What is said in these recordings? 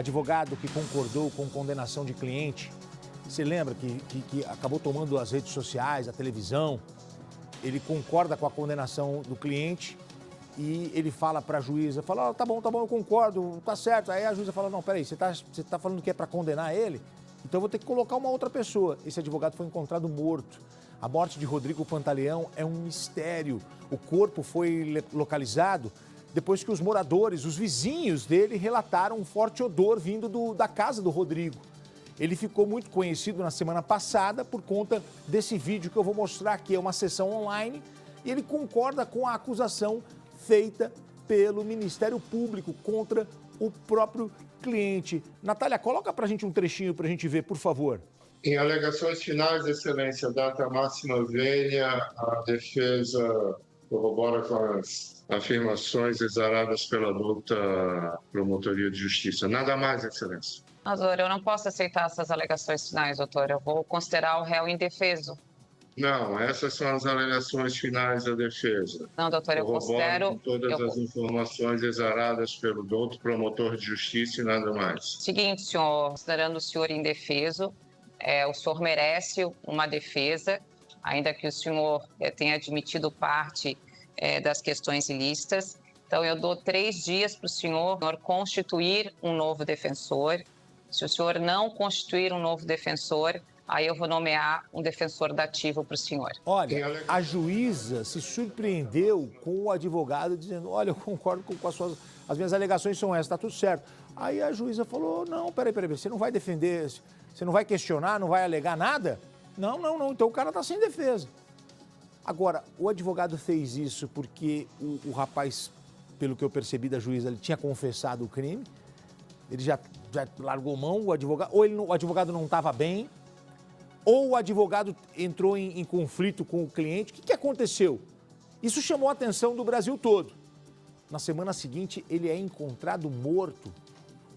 advogado que concordou com condenação de cliente. Você lembra que acabou tomando as redes sociais, a televisão? Ele concorda com a condenação do cliente e ele fala para a juíza, fala, tá bom, eu concordo, tá certo. Aí a juíza fala, não, peraí, você tá falando que é para condenar ele? Então eu vou ter que colocar uma outra pessoa. Esse advogado foi encontrado morto. A morte de Rodrigo Pantaleão é um mistério. O corpo foi localizado depois que os moradores, os vizinhos dele, relataram um forte odor vindo da casa do Rodrigo. Ele ficou muito conhecido na semana passada por conta desse vídeo que eu vou mostrar aqui. É uma sessão online e ele concorda com a acusação feita pelo Ministério Público contra o próprio cliente. Natália, coloca pra gente um trechinho pra gente ver, por favor. Em alegações finais, Excelência, data máxima vênia, a defesa corrobora com as afirmações exaradas pela douta Promotoria de Justiça. Nada mais, Excelência. Doutor, eu não posso aceitar essas alegações finais, doutor. Eu vou considerar o réu indefeso. Não, essas são as alegações finais da defesa. Não, doutor, eu considero... Com todas as informações exaradas pelo douto Promotor de Justiça e nada mais. Seguinte, senhor, considerando o senhor indefeso, o senhor merece uma defesa, ainda que o senhor tenha admitido parte das questões ilícitas. Então, eu dou 3 dias para o senhor constituir um novo defensor. Se o senhor não constituir um novo defensor, aí eu vou nomear um defensor dativo para o senhor. Olha, a juíza se surpreendeu com o advogado dizendo, olha, eu concordo com as minhas alegações são essas, tá tudo certo. Aí a juíza falou, não, peraí, você não vai defender, você não vai questionar, não vai alegar nada? Não, então o cara tá sem defesa. Agora, o advogado fez isso porque o rapaz, pelo que eu percebi da juíza, ele tinha confessado o crime, ele já largou mão, o advogado, ou o advogado não estava bem, ou o advogado entrou em conflito com o cliente. O que aconteceu? Isso chamou a atenção do Brasil todo. Na semana seguinte, ele é encontrado morto.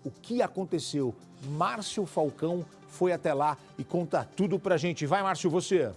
O que aconteceu? Márcio Falcão foi até lá e conta tudo pra gente. Vai, Márcio, você.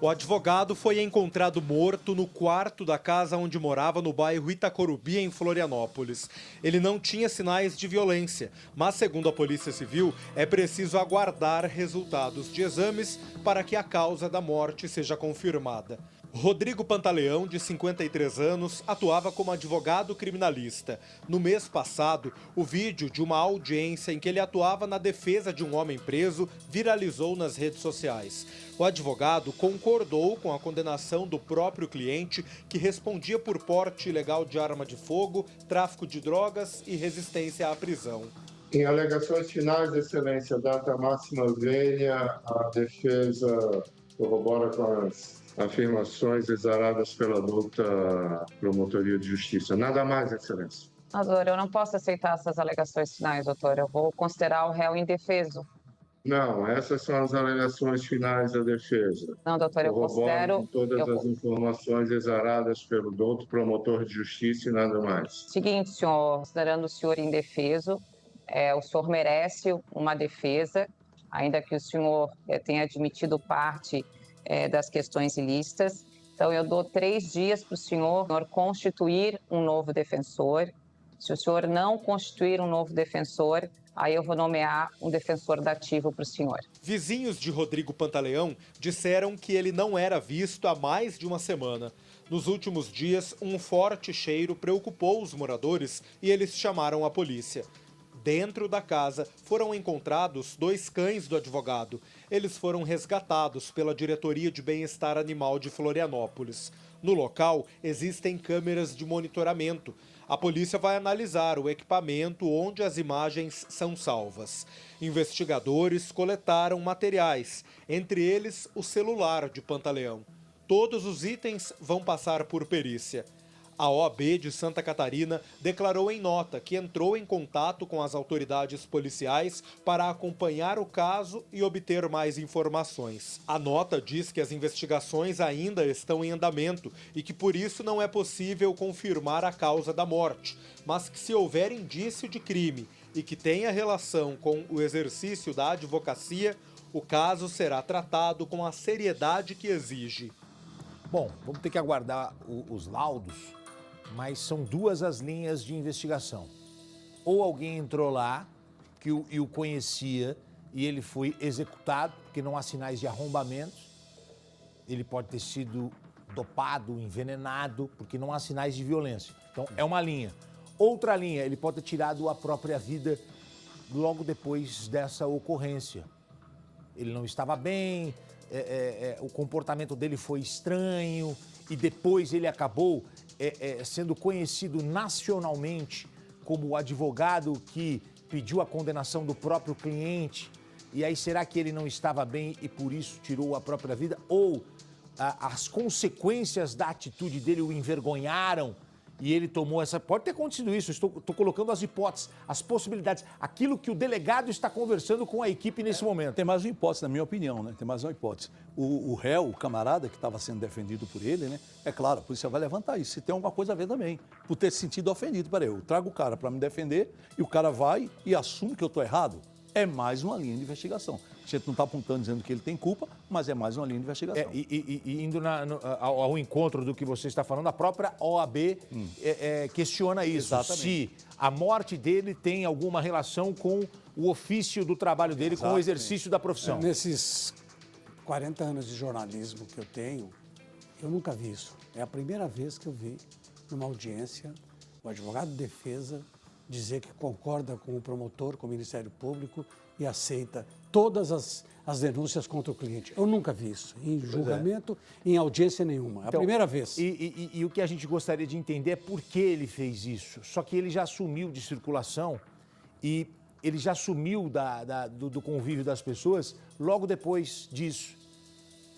O advogado foi encontrado morto no quarto da casa onde morava no bairro Itacorubi, em Florianópolis. Ele não tinha sinais de violência, mas, segundo a Polícia Civil, é preciso aguardar resultados de exames para que a causa da morte seja confirmada. Rodrigo Pantaleão, de 53 anos, atuava como advogado criminalista. No mês passado, o vídeo de uma audiência em que ele atuava na defesa de um homem preso viralizou nas redes sociais. O advogado concordou com a condenação do próprio cliente, que respondia por porte ilegal de arma de fogo, tráfico de drogas e resistência à prisão. Em alegações finais, Excelência, data máxima vênia, a defesa corrobora com as afirmações exaradas pela douta Promotoria de Justiça. Nada mais, Excelência. Doutor, eu não posso aceitar essas alegações finais, doutor. Eu vou considerar o réu indefeso. Não, essas são as alegações finais da defesa. Não, doutor, eu considero... Com todas as informações exaradas pelo douto Promotor de Justiça e nada mais. Seguinte, senhor, considerando o senhor indefeso, o senhor merece uma defesa, ainda que o senhor tenha admitido parte das questões ilícitas. Então, eu dou 3 dias para o senhor constituir um novo defensor. Se o senhor não constituir um novo defensor, aí eu vou nomear um defensor dativo para o senhor. Vizinhos de Rodrigo Pantaleão disseram que ele não era visto há mais de uma semana. Nos últimos dias, um forte cheiro preocupou os moradores e eles chamaram a polícia. Dentro da casa foram encontrados 2 cães do advogado. Eles foram resgatados pela Diretoria de Bem-Estar Animal de Florianópolis. No local, existem câmeras de monitoramento. A polícia vai analisar o equipamento onde as imagens são salvas. Investigadores coletaram materiais, entre eles o celular de Pantaleão. Todos os itens vão passar por perícia. A OAB de Santa Catarina declarou em nota que entrou em contato com as autoridades policiais para acompanhar o caso e obter mais informações. A nota diz que as investigações ainda estão em andamento e que por isso não é possível confirmar a causa da morte, mas que se houver indício de crime e que tenha relação com o exercício da advocacia, o caso será tratado com a seriedade que exige. Bom, vamos ter que aguardar os laudos. Mas são 2 as linhas de investigação. Ou alguém entrou lá que o conhecia e ele foi executado, porque não há sinais de arrombamento. Ele pode ter sido dopado, envenenado, porque não há sinais de violência. Então, é uma linha. Outra linha, ele pode ter tirado a própria vida logo depois dessa ocorrência. Ele não estava bem, o comportamento dele foi estranho e depois ele acabou sendo conhecido nacionalmente como o advogado que pediu a condenação do próprio cliente. E aí, será que ele não estava bem e por isso tirou a própria vida? Ou as consequências da atitude dele o envergonharam e ele tomou essa... Pode ter acontecido isso, estou colocando as hipóteses, as possibilidades, aquilo que o delegado está conversando com a equipe nesse momento. Tem mais uma hipótese, na minha opinião, né? Tem mais uma hipótese. O réu, o camarada que estava sendo defendido por ele, né? É claro, a polícia vai levantar isso, se tem alguma coisa a ver também, por ter se sentido ofendido. Peraí, eu trago o cara para me defender e o cara vai e assume que eu estou errado. É mais uma linha de investigação. A gente não está apontando dizendo que ele tem culpa, mas é mais uma linha de investigação. E indo ao encontro do que você está falando, a própria OAB questiona isso. Exatamente. Se a morte dele tem alguma relação com o ofício do trabalho dele, com o exercício da profissão. Nesses 40 anos de jornalismo que eu tenho, eu nunca vi isso. É a primeira vez que eu vi, numa audiência, o advogado de defesa dizer que concorda com o promotor, com o Ministério Público e aceita todas as denúncias contra o cliente. Eu nunca vi isso, em julgamento, em audiência nenhuma. É a primeira vez. E o que a gente gostaria de entender é por que ele fez isso. Só que ele já sumiu de circulação e ele já sumiu do convívio das pessoas logo depois disso.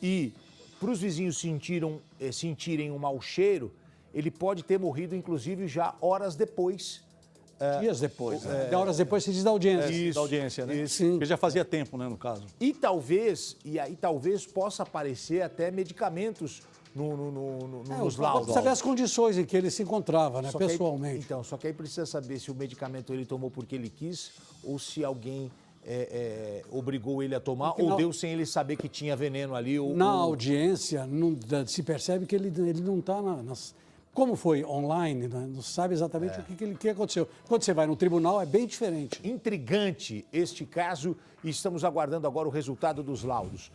E para os vizinhos sentirem um mau cheiro, ele pode ter morrido, inclusive, já horas depois. Dias depois. Horas depois se diz da audiência. Isso, da audiência, né? Isso. Porque já fazia tempo, né, no caso. E talvez possa aparecer até medicamentos nos laudos. Precisa ver as condições em que ele se encontrava, né, Só que aí- pessoalmente. Só que aí precisa saber se o medicamento ele tomou porque ele quis ou se alguém obrigou ele a tomar Porque ou deu sem ele saber que tinha veneno ali. Na audiência, se percebe que ele não está nas... Como foi online, né, não sabe exatamente o que aconteceu. Quando você vai no tribunal, é bem diferente. Intrigante este caso e estamos aguardando agora o resultado dos laudos.